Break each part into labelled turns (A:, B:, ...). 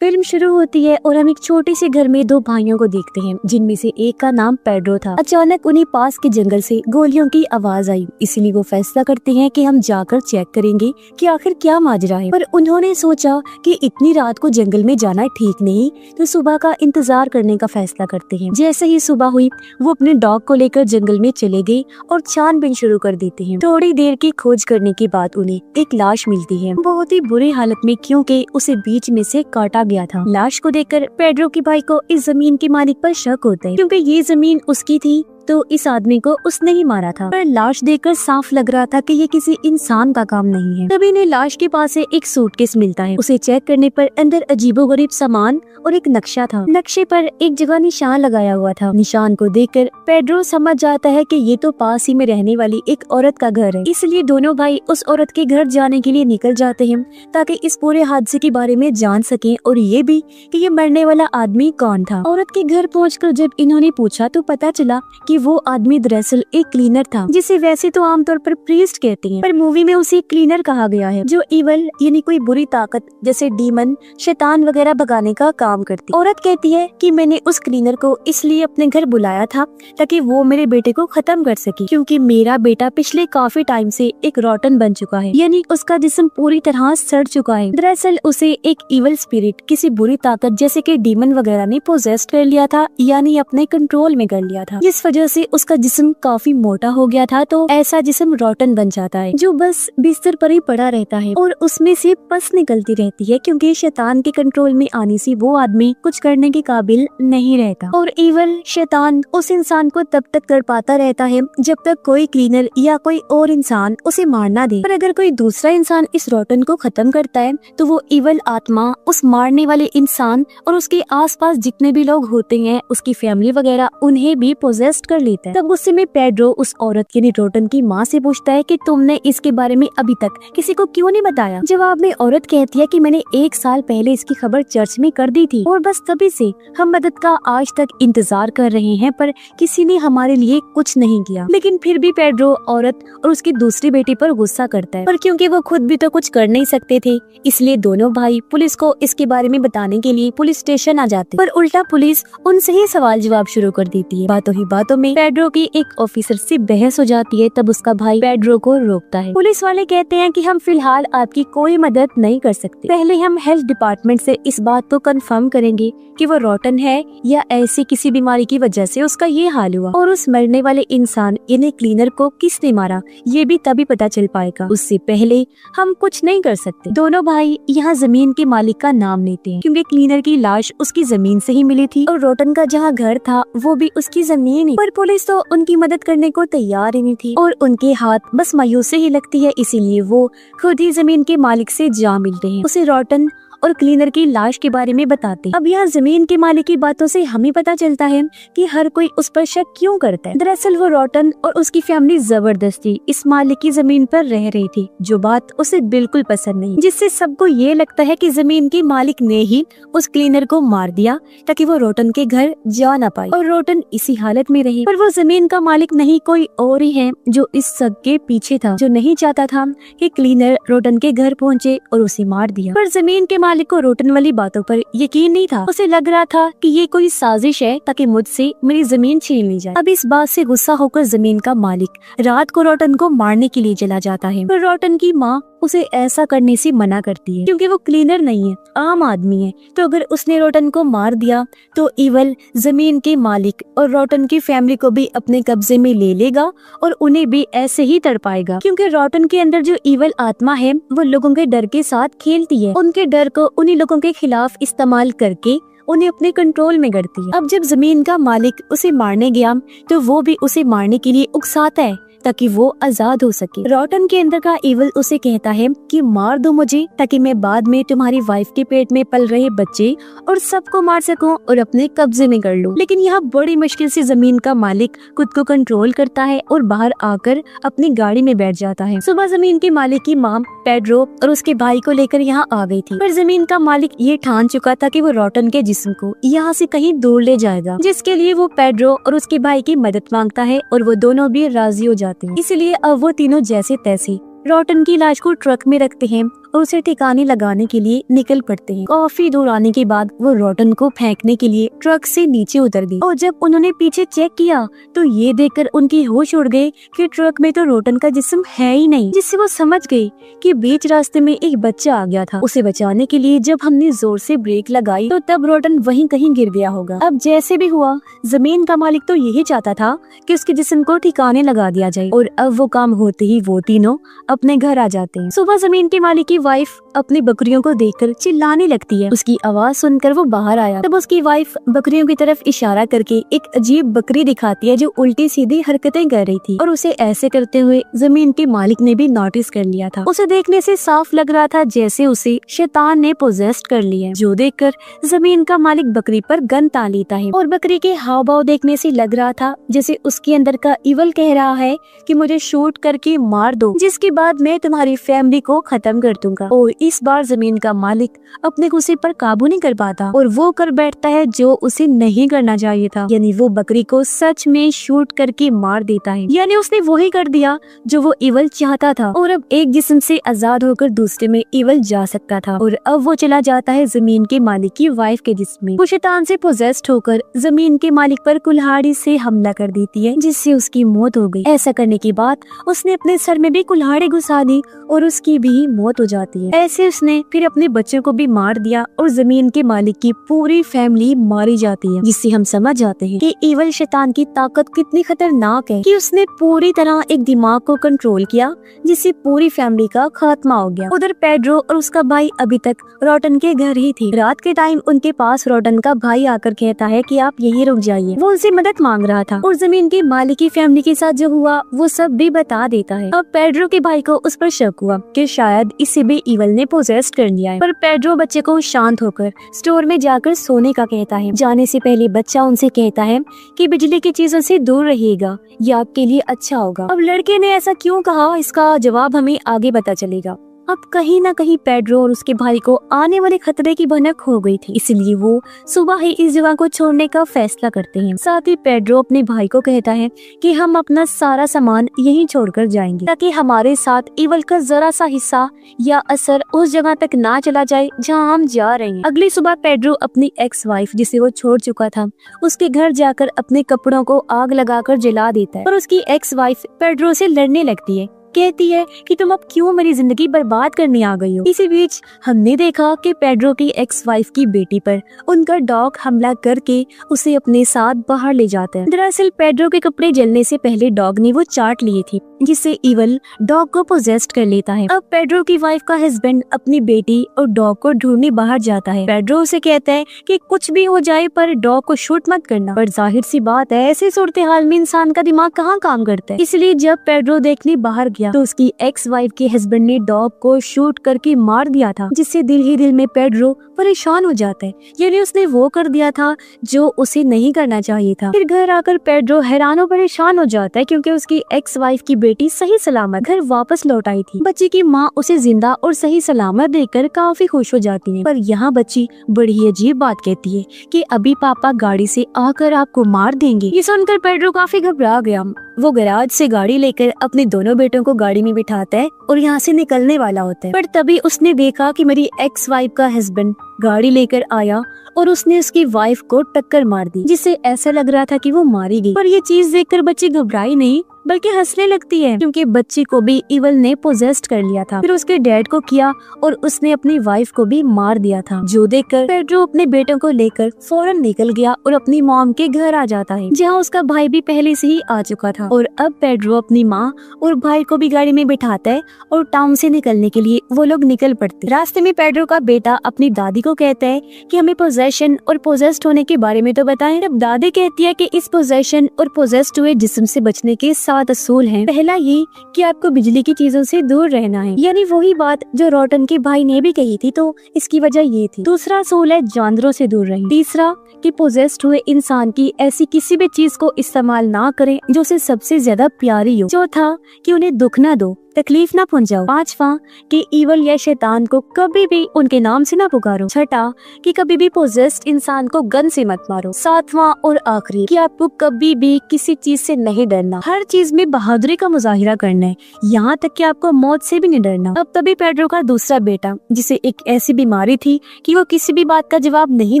A: Film शुरू होती है और हम एक छोटे से घर में दो भाइयों को देखते हैं जिनमें से एक का नाम पेड्रो था। अचानक उन्हें पास के जंगल से गोलियों की आवाज आई, इसलिए वो फैसला करते हैं कि हम जाकर चेक करेंगे कि आखिर क्या माजरा है। पर उन्होंने सोचा कि इतनी रात को जंगल में जाना ठीक नहीं, तो सुबह का इंतजार करने का फैसला करते हैं। जैसे ही सुबह हुई वो अपने डॉग को लेकर जंगल में चले गए और छानबीन शुरू कर देते हैं। थोड़ी देर की खोज करने के बाद उन्हें एक लाश मिलती है, बहुत ही बुरी हालत में, क्योंकि उसे बीच में से काटा गया था। लाश को देखकर पेड्रो के भाई को इस जमीन के मालिक पर शक होता है, क्योंकि ये जमीन उसकी थी, तो इस आदमी को उसने ही मारा था। पर लाश देखकर साफ लग रहा था कि ये किसी इंसान का काम नहीं है। तभी इन्हें लाश के पास से एक सूटकेस मिलता है। उसे चेक करने पर अंदर अजीबोगरीब सामान और एक नक्शा था। नक्शे पर एक जगह निशान लगाया हुआ था। निशान को देखकर पेड्रो समझ जाता है कि ये तो पास ही में रहने वाली एक औरत का घर है। इसलिए दोनों भाई उस औरत के घर जाने के लिए निकल जाते हैं, ताकि इस पूरे हादसे के बारे में जान सकें और ये भी कि ये मरने वाला आदमी कौन था। औरत के घर पहुंचकर जब इन्होंने पूछा तो पता चला कि वो आदमी दरअसल एक क्लीनर था, जिसे वैसे तो आमतौर पर प्रीस्ट कहते हैं, पर मूवी में उसे क्लीनर कहा गया है, जो इवल यानी कोई बुरी ताकत जैसे डीमन, शैतान वगैरह भगाने का काम करती। औरत कहती है कि मैंने उस क्लीनर को इसलिए अपने घर बुलाया था ताकि वो मेरे बेटे को खत्म कर सके, क्योंकि मेरा बेटा पिछले काफी टाइम से एक रॉटन बन चुका है, यानी उसका जिस्म पूरी तरह सड़ चुका है। दरअसल उसे एक इवल स्पिरिट, किसी बुरी ताकत जैसे कि डीमन वगैरह ने पोजेस्ट कर लिया था, यानी अपने कंट्रोल में कर लिया था, जिस वजह से उसका जिस्म काफी मोटा हो गया था। तो ऐसा जिस्म रॉटन बन जाता है, जो बस बिस्तर पर ही पड़ा रहता है और उसमें से पस निकलती रहती है, क्योंकि शैतान के कंट्रोल में आने से वो आदमी कुछ करने के काबिल नहीं रहता। और इवल शैतान उस इंसान को तब तक तड़पाता रहता है जब तक कोई क्लीनर या कोई और इंसान उसे मार ना दे। पर अगर कोई दूसरा इंसान इस रॉटन को खत्म करता है तो वो इवल आत्मा उस मारने वाले इंसान और उसके आसपास जितने भी लोग होते हैं, उसकी फैमिली वगैरह, उन्हें भी पोजेस्ट कर लेता है। तब गुस्से में पेड्रो उस औरत यानी रॉटन की माँ से पूछता है कि तुमने इसके बारे में अभी तक किसी को क्यों नहीं बताया। जवाब में औरत कहती है कि मैंने 1 साल पहले इसकी खबर चर्च में कर दी थी और बस तभी से हम मदद का आज तक इंतजार कर रहे हैं, पर किसी ने हमारे लिए कुछ नहीं किया। लेकिन फिर भी पेड्रो औरत और उसकी दूसरी बेटी पर गुस्सा करता है, पर क्योंकि वो खुद भी तो कुछ कर नहीं सकते थे, इसलिए दोनों भाई पुलिस को इसके बारे में बताने के लिए पुलिस स्टेशन आ जाते। पर उल्टा पुलिस उनसे ही सवाल जवाब शुरू कर देती है। बातों ही बातों में पेड्रो की एक ऑफिसर से बहस हो जाती है। तब उसका भाई पेड्रो को रोकता है। पुलिस वाले कहते हैं कि हम फिलहाल आपकी कोई मदद नहीं कर सकते, पहले हम हेल्थ डिपार्टमेंट से इस बात को कंफर्म करेंगे कि वो रॉटन है या ऐसी किसी बीमारी की वजह से उसका ये हाल हुआ, और उस मरने वाले इंसान यानी क्लीनर को किसने मारा ये भी तभी पता चल पाएगा। उससे पहले हम कुछ नहीं कर सकते। दोनों भाई यहाँ जमीन के मालिक का नाम लेते हैं, क्योंकि क्लीनर की लाश उसकी जमीन से ही मिली थी और रॉटन का जहाँ घर था वो भी उसकी जमीन ही। पर पुलिस तो उनकी मदद करने को तैयार ही नहीं थी और उनके हाथ बस मायूसी ही लगती है, इसीलिए वो खुद ही जमीन के मालिक से जा मिलते हैं, उसे रॉटन और क्लीनर की लाश के बारे में बताते हैं। अब यहाँ जमीन के मालिक की बातों से हमें पता चलता है कि हर कोई उस पर शक क्यों करता है। दरअसल वो रॉटन और उसकी फैमिली जबरदस्ती इस मालिक की जमीन पर रह रही थी, जो बात उसे बिल्कुल पसंद नहीं, जिससे सबको ये लगता है कि जमीन के मालिक ने ही उस क्लीनर को मार दिया ताकि वो रॉटन के घर जा ना पाए और रॉटन इसी हालत में रही। पर वो जमीन का मालिक नहीं, कोई और ही है जो इस सब के पीछे था, जो नहीं चाहता था कि क्लीनर रॉटन के घर पहुँचे और उसे मार दिया। पर जमीन के मालिक को रॉटन वाली बातों पर यकीन नहीं था। उसे लग रहा था कि ये कोई साजिश है ताकि मुझसे मेरी जमीन छीन ली जाए। अब इस बात से गुस्सा होकर जमीन का मालिक रात को रॉटन को मारने के लिए चला जाता है, पर रॉटन की माँ उसे ऐसा करने से मना करती है, क्योंकि वो क्लीनर नहीं है, आम आदमी है। तो अगर उसने रॉटन को मार दिया तो इवल जमीन के मालिक और रॉटन की फैमिली को भी अपने कब्जे में ले लेगा और उन्हें भी ऐसे ही तड़पाएगा, क्योंकि रॉटन के अंदर जो इवल आत्मा है वो लोगों के डर के साथ खेलती है, उनके डर को उन्हीं लोगों के खिलाफ इस्तेमाल करके उन्हें अपने कंट्रोल में करती है। अब जब जमीन का मालिक उसे मारने गया तो वो भी उसे मारने के लिए उकसाता है ताकि वो आजाद हो सके। रॉटन के अंदर का इवल उसे कहता है कि मार दो मुझे ताकि मैं बाद में तुम्हारी वाइफ के पेट में पल रहे बच्चे और सबको मार सकूं और अपने कब्जे में कर लूं। लेकिन यहाँ बड़ी मुश्किल से जमीन का मालिक खुद को कंट्रोल करता है और बाहर आकर अपनी गाड़ी में बैठ जाता है। सुबह जमीन के मालिक की माँ पेड्रो और उसके भाई को लेकर यहाँ आ गई थी, पर जमीन का मालिक ये ठान चुका था कि वो रॉटन के जिस्म को यहाँ से कहीं दूर ले जाएगा, जिसके लिए वो पेड्रो और उसके भाई की मदद मांगता है और वो दोनों भी राजी हो जाते हैं। इसलिए अब वो तीनों जैसे तैसे रॉटन की लाश को ट्रक में रखते हैं और उसे ठिकाने लगाने के लिए निकल पड़ते हैं। काफी दूर आने के बाद वो रोटन को फेंकने के लिए ट्रक से नीचे उतर गई और जब उन्होंने पीछे चेक किया तो ये देखकर उनकी होश उड़ गई कि ट्रक में तो रोटन का जिस्म है ही नहीं, जिससे वो समझ गई कि बीच रास्ते में एक बच्चा आ गया था। उसे बचाने के लिए जब हमने जोर से ब्रेक लगाई तो तब रोटन वहीं कहीं गिर गया होगा। अब जैसे भी हुआ, जमीन का मालिक तो यही चाहता था कि उसके जिस्म को ठिकाने लगा दिया जाए और अब वो काम होते ही वो तीनों अपने घर आ जाते हैं। सुबह जमीन के मालिक की वाइफ अपनी बकरियों को देखकर चिल्लाने लगती है। उसकी आवाज सुनकर वो बाहर आया। तब उसकी वाइफ बकरियों की तरफ इशारा करके एक अजीब बकरी दिखाती है जो उल्टी सीधी हरकतें कर रही थी और उसे ऐसे करते हुए जमीन के मालिक ने भी नोटिस कर लिया था। उसे देखने से साफ लग रहा था जैसे उसे शैतान ने पोजेस्ट कर लिया है, जो देखकर जमीन का मालिक बकरी पर गन तान लेता है और बकरी के हाव भाव देखने से लग रहा था जैसे उसके अंदर का इवल कह रहा है कि मुझे शूट करके मार दो, जिसके बाद मैं तुम्हारी फैमिली को खत्म कर दूंगा। और इस बार जमीन का मालिक अपने गुस्से पर काबू नहीं कर पाता और वो कर बैठता है जो उसे नहीं करना चाहिए था, यानी वो बकरी को सच में शूट करके मार देता है। यानी उसने वही कर दिया जो वो इवल चाहता था और अब एक जिस्म से आजाद होकर दूसरे में इवल जा सकता था। और अब वो चला जाता है जमीन के मालिक की वाइफ के जिस्म में। वो शैतान से पोजेस्ड होकर जमीन के मालिक पर कुल्हाड़ी से हमला कर देती है, जिससे उसकी मौत हो गई। ऐसा करने के बाद उसने अपने सर में भी कुल्हाड़ी घुसा दी और उसकी भी मौत हो जाती है। ऐसे उसने फिर अपने बच्चों को भी मार दिया और जमीन के मालिक की पूरी फैमिली मारी जाती है, जिससे हम समझ जाते हैं कि इवल शैतान की ताकत कितनी खतरनाक है कि उसने पूरी तरह एक दिमाग को कंट्रोल किया, जिससे पूरी फैमिली का खात्मा हो गया। उधर पेड्रो और उसका भाई अभी तक रोटन के घर ही थे। रात के टाइम उनके पास रोटन का भाई आकर कहता है कि आप यहीं रुक जाइए। वो उनसे मदद मांग रहा था और जमीन के मालिक की फैमिली के साथ जो हुआ वो सब भी बता देता है। अब पेड्रो के भाई को उस पर शक हुआ कि शायद इसे भी इवल ने पोजेस्ट कर लिया है, पर पेड्रो बच्चे को शांत होकर स्टोर में जाकर सोने का कहता है। जाने से पहले बच्चा उनसे कहता है कि बिजली की चीजों से दूर रहिएगा, ये आपके लिए अच्छा होगा। अब लड़के ने ऐसा क्यों कहा, इसका जवाब हमें आगे पता चलेगा। अब कहीं न कहीं पेड्रो और उसके भाई को आने वाले खतरे की भनक हो गई थी, इसलिए वो सुबह ही इस जगह को छोड़ने का फैसला करते हैं। साथ ही पेड्रो अपने भाई को कहता है कि हम अपना सारा सामान यहीं छोड़कर जाएंगे, ताकि हमारे साथ इवल का जरा सा हिस्सा या असर उस जगह तक ना चला जाए जहाँ हम जा रहे हैं। अगली सुबह पेड्रो अपनी एक्स वाइफ, जिसे वो छोड़ चुका था, उसके घर जाकर अपने कपड़ों को आग लगाकर जला देता है। और उसकी एक्स वाइफ पेड्रो से लड़ने लगती है, कहती है कि तुम अब क्यों मेरी जिंदगी बर्बाद करने आ गई हो। इसी बीच हमने देखा कि पेड्रो की एक्स वाइफ की बेटी पर उनका डॉग हमला करके उसे अपने साथ बाहर ले जाता है। दरअसल पेड्रो के कपड़े जलने से पहले डॉग ने वो चाट लिए थी, जिससे इवल डॉग को पोजेस्ट कर लेता है। अब पेड्रो की वाइफ का हस्बैंड अपनी बेटी और डॉग को ढूंढने बाहर जाता है। पेड्रो उसे कहता है कि कुछ भी हो जाए पर डॉग को शूट मत करना, पर जाहिर सी बात है ऐसी सूरत हाल में इंसान का दिमाग कहाँ काम करता है। इसलिए जब पेड्रो देखने बाहर गया तो उसकी एक्स वाइफ के हस्बैंड ने डॉग को शूट करके मार दिया था, जिससे दिल ही दिल में पेड्रो परेशान हो जाता है। यानी उसने वो कर दिया था जो उसे नहीं करना चाहिए था। फिर घर आकर पेड्रो हैरान और परेशान हो जाता है क्योंकि उसकी एक्स वाइफ की बेटी सही सलामत घर वापस लौट आई थी। बच्ची की माँ उसे जिंदा और सही सलामत देखकर काफी खुश हो जाती है, पर यहाँ बच्ची बड़ी अजीब बात कहती है कि अभी पापा गाड़ी से आकर आपको मार देंगे। ये सुनकर पेड्रो काफी घबरा गया। वो गैराज से गाड़ी लेकर अपने दोनों बेटों को गाड़ी में बिठाता है और यहाँ से निकलने वाला होता है, पर तभी उसने देखा कि मेरी एक्स वाइफ का हस्बैंड गाड़ी लेकर आया और उसने उसकी वाइफ को टक्कर मार दी, जिससे ऐसा लग रहा था कि वो मारी गई। पर ये चीज देखकर बच्ची घबराई नहीं बल्कि हंसने लगती है, क्योंकि बच्ची को भी इवल ने पोजेस्ट कर लिया था। फिर उसके डैड को किया और उसने अपनी वाइफ को भी मार दिया था, जो देखकर पेड्रो अपने बेटों को लेकर फौरन निकल गया और अपनी मॉम के घर आ जाता है, जहाँ उसका भाई भी पहले से ही आ चुका था। और अब पेड्रो अपनी माँ और भाई को भी गाड़ी में बिठाता है और टाउन से निकलने के लिए वो लोग निकल पड़ते। रास्ते में पेड्रो का बेटा अपनी दादी को कहता है कि हमें पोजेशन और पोजेस्ट होने के बारे में तो बताएं। अब दादी कहती है कि इस पोजेशन और पोजेस्ट हुए जिस्म से बचने के 7 असूल हैं। पहला ये कि आपको बिजली की चीजों से दूर रहना है, यानी वही बात जो रोटन के भाई ने भी कही थी, तो इसकी वजह ये थी। दूसरा असूल है जानवरों से दूर रहें। तीसरा कि पोजेस्ट हुए इंसान की ऐसी किसी भी चीज को इस्तेमाल ना करें जो उसे सबसे ज्यादा प्यारी हो। चौथा कि उन्हें दुख ना दो। तकलीफ ना पहुंचाओ। 5वां कि ईवल या शैतान को कभी भी उनके नाम से ना पुकारो। 6 कि कभी भी पोजेस्ड इंसान को गन से मत मारो। 7वां और आखिरी कि आपको कभी भी किसी चीज से नहीं डरना, हर चीज में बहादुरी का मुजाहिरा करना है, यहाँ तक कि आपको मौत से भी नहीं डरना। अब तभी पेड्रो का दूसरा बेटा, जिसे एक ऐसी बीमारी थी कि वो किसी भी बात का जवाब नहीं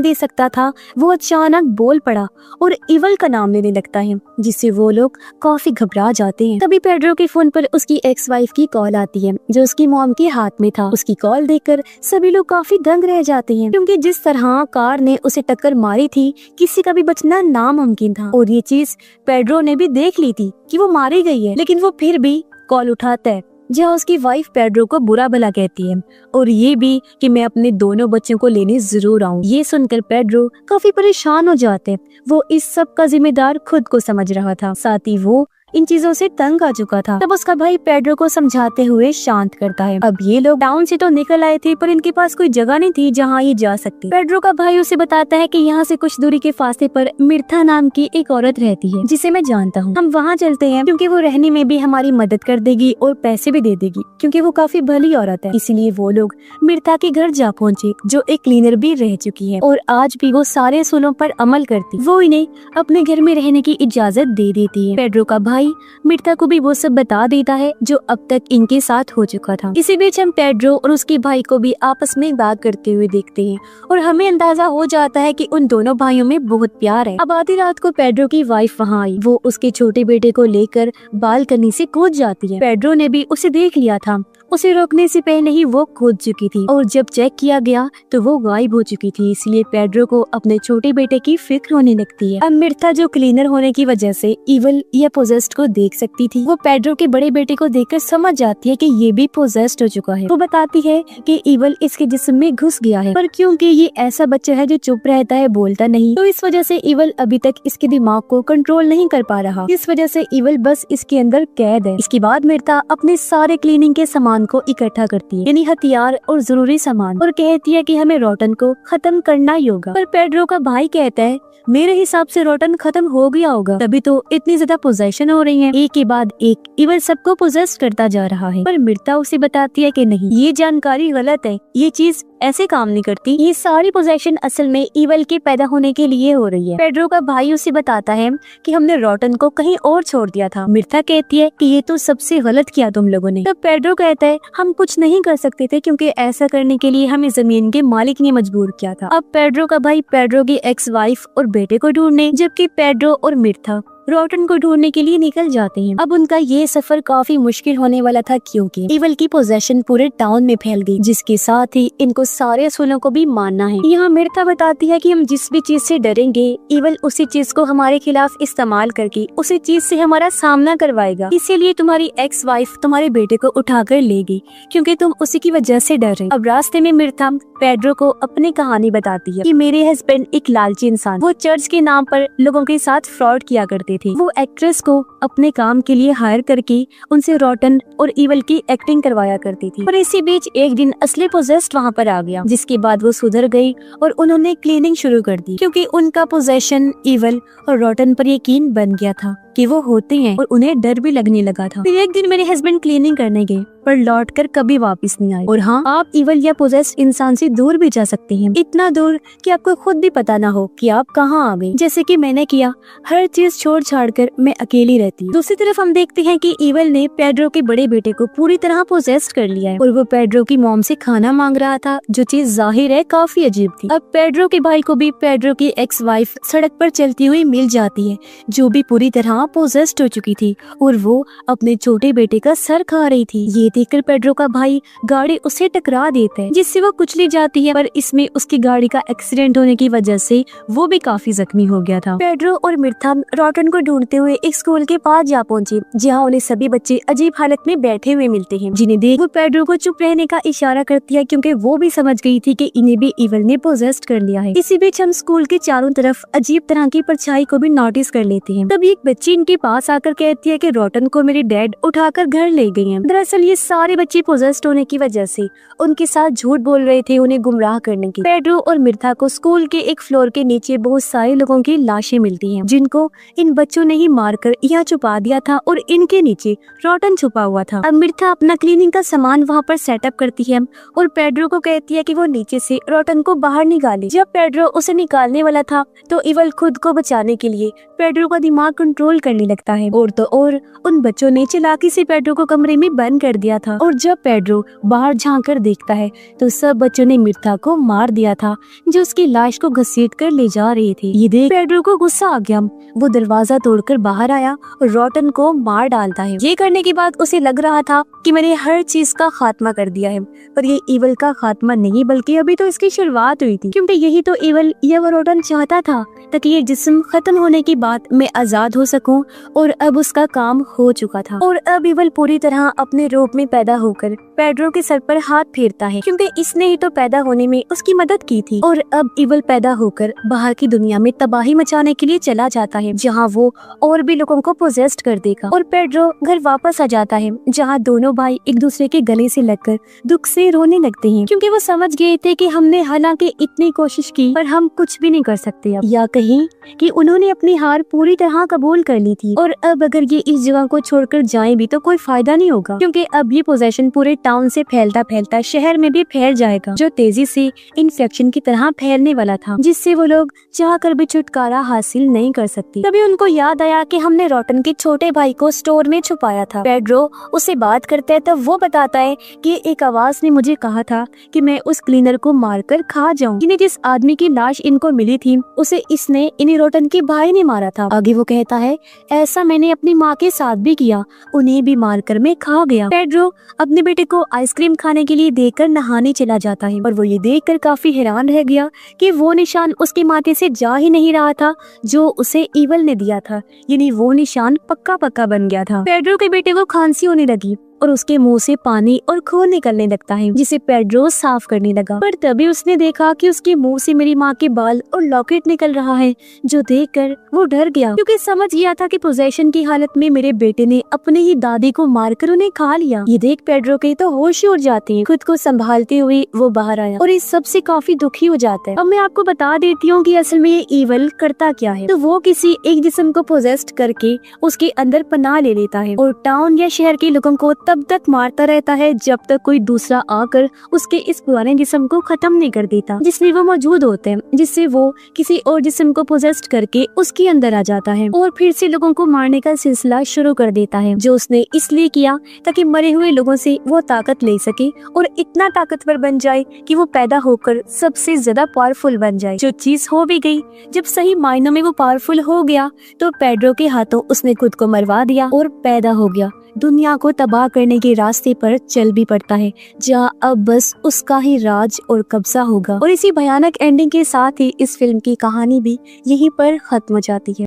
A: दे सकता था, वो अचानक बोल पड़ा और ईवल का नाम लेने लगता है, जिससे वो लोग काफी घबरा जाते हैं। तभी पेड्रो के फोन पर उसकी एक्स वाइफ की कॉल आती है, जो उसकी मॉम के हाथ में था। उसकी कॉल देखकर सभी लोग काफी दंग रह जाते हैं, क्योंकि जिस तरह कार ने उसे टक्कर मारी थी, किसी का भी बचना नामुमकिन था। और ये चीज पेड्रो ने भी देख ली थी कि वो मारी गई है, लेकिन वो फिर भी कॉल उठाता है, जहाँ उसकी वाइफ पेड्रो को बुरा भला कहती है और ये भी कि मैं अपने दोनों बच्चों को लेने जरूर आऊँ। ये सुनकर पेड्रो काफी परेशान हो जाते। वो इस सब का जिम्मेदार खुद को समझ रहा था, साथ ही वो इन चीजों से तंग आ चुका था। तब उसका भाई पेड्रो को समझाते हुए शांत करता है। अब ये लोग टाउन से तो निकल आए थे, पर इनके पास कोई जगह नहीं थी जहाँ ये जा सकते। पेड्रो का भाई उसे बताता है कि यहाँ से कुछ दूरी के फासले पर मिर्था नाम की एक औरत रहती है, जिसे मैं जानता हूँ। हम वहाँ चलते हैं, क्योंकि वो रहने में भी हमारी मदद कर देगी और पैसे भी दे देगी, क्योंकि वो काफी भली औरत है। इसीलिए वो लोग मिर्था के घर जा पहुँचे, जो एक क्लीनर भी रह चुकी है और आज भी वो सारे असूलों पर अमल करती। वो इन्हें अपने घर में रहने की इजाजत दे देती है। पेड्रो का भाई मिर्था को भी वो सब बता देता है जो अब तक इनके साथ हो चुका था। इसी बीच हम पेड्रो और उसके भाई को भी आपस में बात करते हुए देखते हैं और हमें अंदाजा हो जाता है कि उन दोनों भाइयों में बहुत प्यार है। अब आधी रात को पेड्रो की वाइफ वहाँ आई। वो उसके छोटे बेटे को लेकर बालकनी से कूद जाती है। पेड्रो ने भी उसे देख लिया था। उसे रोकने से पहले ही वो कूद चुकी थी और जब चेक किया गया तो वो गायब हो चुकी थी। इसलिए पेड्रो को अपने छोटे बेटे की फिक्र होने लगती है। अब मिर्था, जो क्लीनर होने की वजह से ईवल या पोजेस्ड को देख सकती थी, वो पेड्रो के बड़े बेटे को देखकर समझ जाती है कि ये भी पोजेस्ड हो चुका है। वो बताती है कि ईवल इसके जिस्म में घुस गया है, पर क्योंकि ये ऐसा बच्चा है जो चुप रहता है, बोलता नहीं, तो इस वजह से ईवल अभी तक इसके दिमाग को कंट्रोल नहीं कर पा रहा। इस वजह से ईवल बस इसके अंदर कैद है। इसके बाद मिर्था अपने सारे क्लीनिंग के सामान को इकट्ठा करती है, यानी हथियार और जरूरी सामान, और कहती है कि हमें रोटन को खत्म करना ही होगा। पर पेड्रो का भाई कहता है मेरे हिसाब से रोटन खत्म हो गया होगा, तभी तो इतनी ज्यादा पोजेशन हो रही है। एक के बाद एक ईवल सबको पोजेस करता जा रहा है। पर मिर्था उसे बताती है कि नहीं, ये जानकारी गलत है, ये चीज ऐसे काम नहीं करती। ये सारी पोजेशन असल में ईवल के पैदा होने के लिए हो रही है। पेड्रो का भाई उसे बताता है कि हमने रोटन को कहीं और छोड़ दिया था। मिर्था कहती है कि ये तो सबसे गलत किया तुम लोगों ने। तब पेड्रो कहता है हम कुछ नहीं कर सकते थे, क्योंकि ऐसा करने के लिए हमें जमीन के मालिक ने मजबूर किया था। अब पेड्रो का भाई पेड्रो की एक्स वाइफ और बेटे को ढूंढने, जबकि पेड्रो और मिर्था रोटन को ढूंढने के लिए निकल जाते हैं। अब उनका ये सफर काफी मुश्किल होने वाला था, क्योंकि ईवल की पोजेशन पूरे टाउन में फैल गई, जिसके साथ ही इनको सारे असूलों को भी मानना है। यहाँ मिर्था बताती है कि हम जिस भी चीज से डरेंगे, ईवल उसी चीज को हमारे खिलाफ इस्तेमाल करके उसी चीज से हमारा सामना करवाएगा। इसीलिए तुम्हारी एक्स वाइफ तुम्हारे बेटे को उठाकर लेगी, क्योंकि तुम उसी की वजह से डर रहे। अब रास्ते में मिर्था पेड्रो को अपनी कहानी बताती है कि मेरे हस्बैंड एक लालची इंसान, वो चर्च के नाम पर लोगों के साथ फ्रॉड किया करते थे। वो एक्ट्रेस को अपने काम के लिए हायर करके उनसे रोटन और ईवल की एक्टिंग करवाया करती थी। पर इसी बीच एक दिन असली पोजेस्ड वहाँ पर आ गया, जिसके बाद वो सुधर गई और उन्होंने क्लीनिंग शुरू कर दी, क्योंकि उनका पोजेशन ईवल और रोटन पर यकीन बन गया था कि वो होते हैं, और उन्हें डर भी लगने लगा था। फिर एक दिन मेरे हस्बैंड क्लीनिंग करने गए, पर लौटकर कभी वापस नहीं आए। और हाँ, आप ईवल या पोजेस्ड इंसान से दूर भी जा सकते हैं, इतना दूर कि आपको खुद भी पता ना हो कि आप कहाँ आ गए, जैसे कि मैंने किया। हर चीज छोड़ छाड़ कर मैं अकेली रहती हूँ। दूसरी तरफ हम देखते हैं कि ईवल ने पेड्रो के बड़े बेटे को पूरी तरह पोजेस्ड कर लिया है, और वो पेड्रो की मॉम से खाना मांग रहा था, जो चीज जाहिर है काफी अजीब थी। अब पेड्रो के भाई को भी पेड्रो की एक्स वाइफ सड़क पर चलती हुई मिल जाती है, जो भी पूरी तरह पोजेस्ड हो चुकी थी, और वो अपने छोटे बेटे का सर खा रही थी। ये देखकर पेड्रो का भाई गाड़ी उसे टकरा देता है, जिससे वो कुचली जाती है, पर इसमें उसकी गाड़ी का एक्सीडेंट होने की वजह से वो भी काफी जख्मी हो गया था। पेड्रो और मिर्था रोटन को ढूंढते हुए एक स्कूल के पास जा पहुंचे, जहाँ उन्हें सभी बच्चे अजीब हालत में बैठे हुए मिलते हैं, जिन्हें देख वो पेड्रो को चुप रहने का इशारा करती है, क्योंकि वो भी समझ गई थी कि इन्हें भी ईवल ने पोजेस्ड कर लिया है। इसी बीच हम स्कूल के चारों तरफ अजीब तरह की परछाई को भी नोटिस कर लेते हैं। तब एक बच्ची इनके पास आकर कहती है कि रोटन को मेरे डैड उठाकर घर ले गए हैं। दरअसल ये सारे बच्चे पोजेस्ड होने की वजह से उनके साथ झूठ बोल रहे थे उन्हें गुमराह करने की। पेड्रो और मिर्था को स्कूल के एक फ्लोर के नीचे बहुत सारे लोगों की लाशें मिलती हैं जिनको इन बच्चों ने ही मारकर यहाँ छुपा दिया था और इनके नीचे रोटन छुपा हुआ था। अब मिर्था अपना क्लीनिंग का सामान वहाँ पर सेटअप करती है और पेड्रो को कहती है कि वो नीचे से रोटन को बाहर निकाले। जब पेड्रो उसे निकालने वाला था तो इवल खुद को बचाने के लिए पेड्रो का दिमाग कंट्रोल करने लगता है और तो और उन बच्चों ने चालाकी से पेड्रो को कमरे में बंद कर दिया था। और जब पेड्रो बाहर झांक कर देखता है तो सब बच्चों ने मिर्था को मार दिया था जो उसकी लाश को घसीट कर ले जा रहे थे। ये देख पेड्रो को गुस्सा आ गया। वो दरवाजा तोड़कर बाहर आया और रोटन को मार डालता है। ये करने के बाद उसे लग रहा था कि मैंने हर चीज का खात्मा कर दिया है, पर ये इवल का खात्मा नहीं बल्कि अभी तो इसकी शुरुआत हुई थी, क्योंकि यही तो इवल या वो रोटन चाहता था ताकि ये जिस्म खत्म होने के बाद मैं आजाद हो सकूं। और अब उसका काम हो चुका था और अब इवल पूरी तरह अपने रूप में पैदा होकर पेड्रो के सर पर हाथ फेरता है, क्योंकि इसने ही तो पैदा होने में उसकी मदद की थी। और अब इवल पैदा होकर बाहर की दुनिया में तबाही मचाने के लिए चला जाता है, जहाँ वो और भी लोगों को पोजेस्ट कर देगा। और पेड्रो घर वापस आ जाता है, जहाँ दोनों भाई एक दूसरे के गले से लगकर दुख से रोने लगते हैं, क्योंकि वो समझ गए थे कि हमने हालांकि इतनी कोशिश की पर हम कुछ भी नहीं कर सकते अब, या कहीं कि उन्होंने अपनी हार पूरी तरह कबूल कर ली थी। और अब अगर ये इस जगह को छोड़कर जाएं भी तो कोई फायदा नहीं होगा, क्योंकि अब ये पोजेशन पूरे टाउन से फैलता फैलता शहर में भी फैल जाएगा, जो तेजी से इन्फेक्शन की तरह फैलने वाला था, जिससे वो लोग चाह कर भी छुटकारा हासिल नहीं कर सकती। तभी उनको याद आया कि हमने रोटन के छोटे भाई को स्टोर में छुपाया था। पेड्रो उसे बात करता है तब वो बताता है कि एक आवाज ने मुझे कहा था कि मैं उस क्लीनर को मारकर खा जाऊं, जिन्हें जिस आदमी की लाश इनको मिली थी उसे इसने इन्हीं रोटन के भाई ने मारा था। आगे वो कहता है ऐसा मैंने अपनी माँ के साथ भी किया, उन्हें भी मारकर मैं खा गया। पेड्रो अपने बेटे को आइसक्रीम खाने के लिए देकर नहाने चला जाता है और वो ये देखकर काफी हैरान रह गया कि वो निशान उसके माथे से जा ही नहीं रहा था जो उसे इवल ने दिया था, यानी वो निशान पक्का पक्का बन गया था। पेड्रो के बेटे को खांसी होने लगी और उसके मुंह से पानी और खून निकलने लगता है, जिसे पेड्रो साफ करने लगा। पर तभी उसने देखा कि उसके मुंह से मेरी माँ के बाल और लॉकेट निकल रहा है, जो देखकर वो डर गया, क्योंकि समझ गया था कि पोजेशन की हालत में मेरे बेटे ने अपने ही दादी को मारकर उन्हें खा लिया। ये देख पेड्रो के तो होश ही उड़ जाते हैं। खुद को संभालते हुए वो बाहर आया और इस सब से काफी दुखी हो जाता है। अब मैं आपको बता देती हूँ कि असल में ये इवल करता क्या है। तो वो किसी एक जिस्म को पोजेस्ट करके उसके अंदर पनाह ले लेता है और टाउन या शहर के लोगों को तब तक मारता रहता है जब तक कोई दूसरा आकर उसके इस पुराने जिस्म को खत्म नहीं कर देता जिसमें वो मौजूद होते हैं, जिससे वो किसी और जिस्म को पोजेस्ट करके उसके अंदर आ जाता है और फिर से लोगों को मारने का सिलसिला शुरू कर देता है, जो उसने इसलिए किया ताकि मरे हुए लोगों से वो ताकत ले सके और इतना ताकतवर बन जाए कि वो पैदा होकर सबसे ज्यादा पावरफुल बन जाए। जो चीज हो भी गई, जब सही मायनों में वो पावरफुल हो गया तो पेड्रो के हाथों उसने खुद को मरवा दिया और पैदा हो गया। दुनिया को तबाह करने के रास्ते पर चल भी पड़ता है, जहाँ अब बस उसका ही राज और कब्जा होगा। और इसी भयानक एंडिंग के साथ ही इस फिल्म की कहानी भी यहीं पर खत्म हो जाती है।